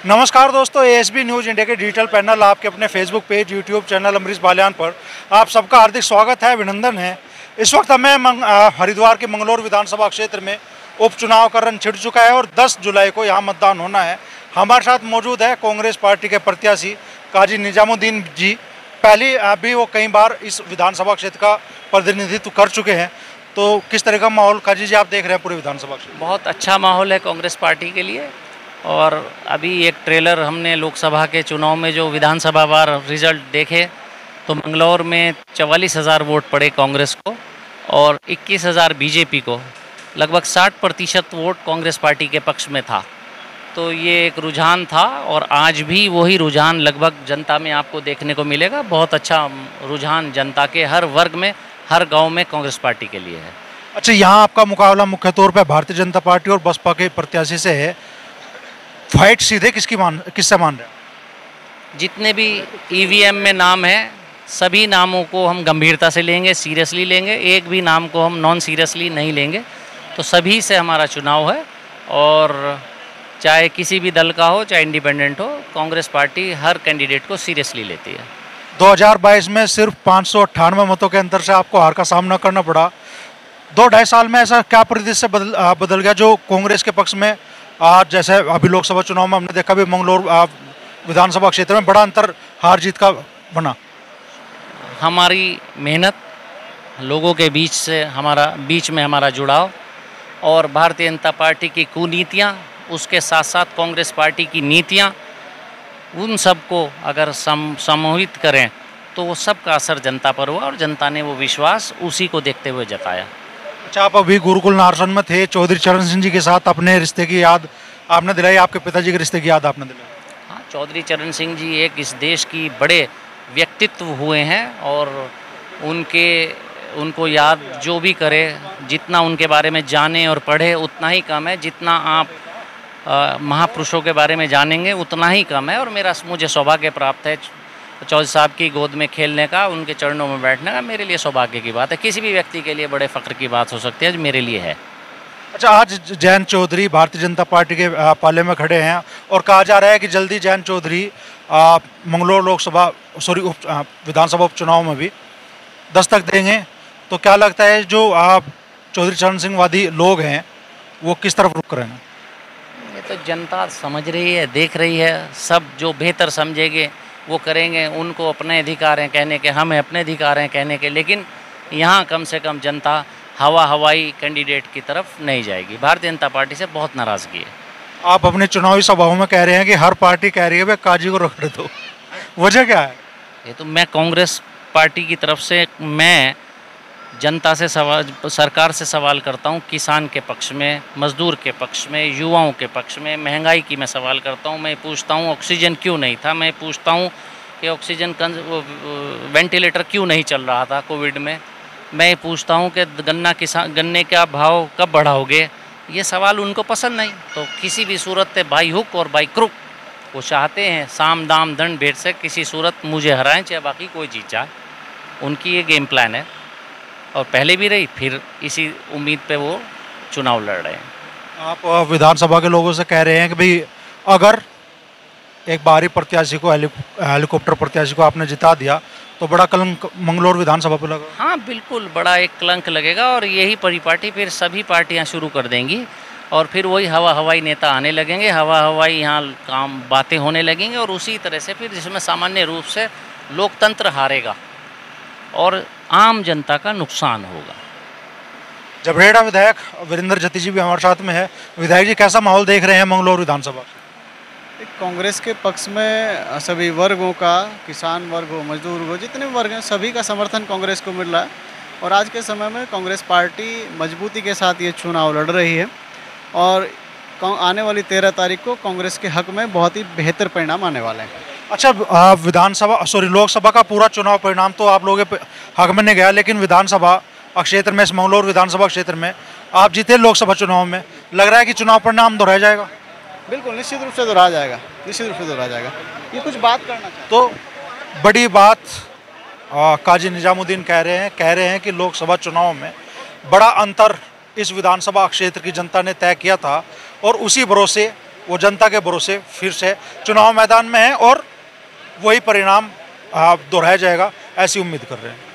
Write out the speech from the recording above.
नमस्कार दोस्तों, ASB news India के डिजिटल पैनल आपके अपने Facebook page, YouTube channel Amrish Baliyan पर आप सबका हार्दिक स्वागत है, अभिनंदन है। इस वक्त हमें हरिद्वार के मंगलौर विधानसभा क्षेत्र में उपचुनाव का रन छिड़ चुका है और 10 जुलाई को यहाँ मतदान होना है। हमारे साथ मौजूद है कांग्रेस पार्टी के प्रत्याशी काजी निजामुद्दीन जी। पहले भी वो कई बार इस विधानसभा क्षेत्र का प्रतिनिधित्व कर चुके हैं। तो किस तरह का माहौल काजी जी आप देख रहे हैं पूरे विधानसभा क्षेत्र? बहुत अच्छा माहौल है कांग्रेस पार्टी के लिए। और अभी एक ट्रेलर हमने लोकसभा के चुनाव में जो विधानसभा वार रिजल्ट देखे तो मंगलौर में 44,000 वोट पड़े कांग्रेस को और 21,000 बीजेपी को। लगभग 60% वोट कांग्रेस पार्टी के पक्ष में था। तो ये एक रुझान था और आज भी वही रुझान लगभग जनता में आपको देखने को मिलेगा। बहुत अच्छा रुझान जनता के हर वर्ग में, हर गांव में कांग्रेस पार्टी के लिए है। अच्छा, यहाँ आपका मुकाबला मुख्य तौर पर भारतीय जनता पार्टी और बसपा के प्रत्याशी से है। फाइट सीधे किससे मान रहे हैं? जितने भी ईवीएम में नाम हैं सभी नामों को हम गंभीरता से लेंगे, सीरियसली लेंगे। एक भी नाम को हम नॉन सीरियसली नहीं लेंगे। तो सभी से हमारा चुनाव है और चाहे किसी भी दल का हो, चाहे इंडिपेंडेंट हो, कांग्रेस पार्टी हर कैंडिडेट को सीरियसली लेती है। 2022 में सिर्फ 598 मतों के अंतर से आपको हार का सामना करना पड़ा। 2-2.5 साल में ऐसा क्या परिदृश्य बदल गया जो कांग्रेस के पक्ष में आज, जैसे अभी लोकसभा चुनाव में हमने देखा भी मंगलौर विधानसभा क्षेत्र में बड़ा अंतर हार जीत का बना? हमारी मेहनत, लोगों के बीच में हमारा जुड़ाव और भारतीय जनता पार्टी की कुनीतियाँ, उसके साथ साथ कांग्रेस पार्टी की नीतियाँ, उन सब को अगर समूहित करें तो वो सब का असर जनता पर हुआ और जनता ने वो विश्वास उसी को देखते हुए जताया। अच्छा, आप अभी गुरुकुल नारसन में थे, चौधरी चरण सिंह जी के साथ अपने रिश्ते की याद आपने दिलाई, आपके पिताजी के रिश्ते की याद आपने दिलाई। हाँ, चौधरी चरण सिंह जी एक इस देश की बड़े व्यक्तित्व हुए हैं और उनको याद जो भी करे, जितना उनके बारे में जाने और पढ़े उतना ही कम है। जितना आप महापुरुषों के बारे में जानेंगे उतना ही कम है। और मुझे सौभाग्य प्राप्त है चौधरी साहब की गोद में खेलने का, उनके चरणों में बैठने का। मेरे लिए सौभाग्य की बात है। किसी भी व्यक्ति के लिए बड़े फ़ख्र की बात हो सकती है, जो मेरे लिए है। अच्छा, आज जयंत चौधरी भारतीय जनता पार्टी के पाले में खड़े हैं और कहा जा रहा है कि जल्दी जयंत चौधरी मंगलौर विधानसभा उपचुनाव में भी दस्तक देंगे। तो क्या लगता है जो आप चौधरी चरण सिंह वादी लोग हैं वो किस तरफ रुख करेंगे? ये तो जनता समझ रही है, देख रही है। सब जो बेहतर समझेंगे वो करेंगे। उनको अपने अधिकार हैं कहने के, हमें अपने अधिकार हैं कहने के। लेकिन यहाँ कम से कम जनता हवाई कैंडिडेट की तरफ नहीं जाएगी। भारतीय जनता पार्टी से बहुत नाराज़गी है। आप अपने चुनावी सभाओं में कह रहे हैं कि हर पार्टी कह रही है भाई काजी को रगड़ दो, वजह क्या है? ये तो मैं कांग्रेस पार्टी की तरफ से मैं जनता से सरकार से सवाल करता हूँ। किसान के पक्ष में, मजदूर के पक्ष में, युवाओं के पक्ष में, महंगाई की मैं सवाल करता हूँ। मैं पूछता हूँ ऑक्सीजन क्यों नहीं था। मैं पूछता हूँ कि ऑक्सीजन वेंटिलेटर क्यों नहीं चल रहा था कोविड में। मैं पूछता हूँ कि गन्ने का भाव कब बढ़ाओगे। ये सवाल उनको पसंद नहीं। तो किसी भी सूरत से बाई हुक और बाई क्रुक वो चाहते हैं साम दाम दंड भेद से किसी सूरत मुझे हराएं, चाहे बाकी कोई जीत जाए। उनकी ये गेम प्लान है और पहले भी रही, फिर इसी उम्मीद पे वो चुनाव लड़ रहे हैं। आप विधानसभा के लोगों से कह रहे हैं कि भाई अगर एक बाहरी प्रत्याशी को, हेलीकॉप्टर प्रत्याशी को आपने जिता दिया तो बड़ा कलंक मंगलौर विधानसभा पर लगा? हाँ, बिल्कुल बड़ा एक कलंक लगेगा और यही परिपाटी फिर सभी पार्टियां शुरू कर देंगी और फिर वही हवाई नेता आने लगेंगे, हवाई यहाँ बातें होने लगेंगी और उसी तरह से फिर जिसमें सामान्य रूप से लोकतंत्र हारेगा और आम जनता का नुकसान होगा। जबरेड़ा विधायक वीरेंद्र जत्ती जी भी हमारे साथ में है। विधायक जी, कैसा माहौल देख रहे हैं मंगलौर विधानसभा? कांग्रेस के पक्ष में सभी वर्गों का, किसान वर्ग हो, मजदूर हो, जितने भी वर्ग हैं सभी का समर्थन कांग्रेस को मिल रहा है। और आज के समय में कांग्रेस पार्टी मजबूती के साथ ये चुनाव लड़ रही है और आने वाली 13 तारीख को कांग्रेस के हक में बहुत ही बेहतर परिणाम आने वाले हैं। अच्छा, लोकसभा का पूरा चुनाव परिणाम तो आप लोगों के हक में नहीं गया, लेकिन विधानसभा क्षेत्र में, इस मंगलौर विधानसभा क्षेत्र में आप जीते लोकसभा चुनाव में, लग रहा है कि चुनाव परिणाम दोहराया जाएगा? बिल्कुल, निश्चित रूप से दोहराया जाएगा, निश्चित रूप से दोहराया जाएगा। ये कुछ बात करना चाहिए। तो बड़ी बात काजी निजामुद्दीन कह रहे हैं कि लोकसभा चुनाव में बड़ा अंतर इस विधानसभा क्षेत्र की जनता ने तय किया था और उसी भरोसे वो जनता के भरोसे फिर से चुनाव मैदान में है और वही परिणाम दोहराया जाएगा, ऐसी उम्मीद कर रहे हैं।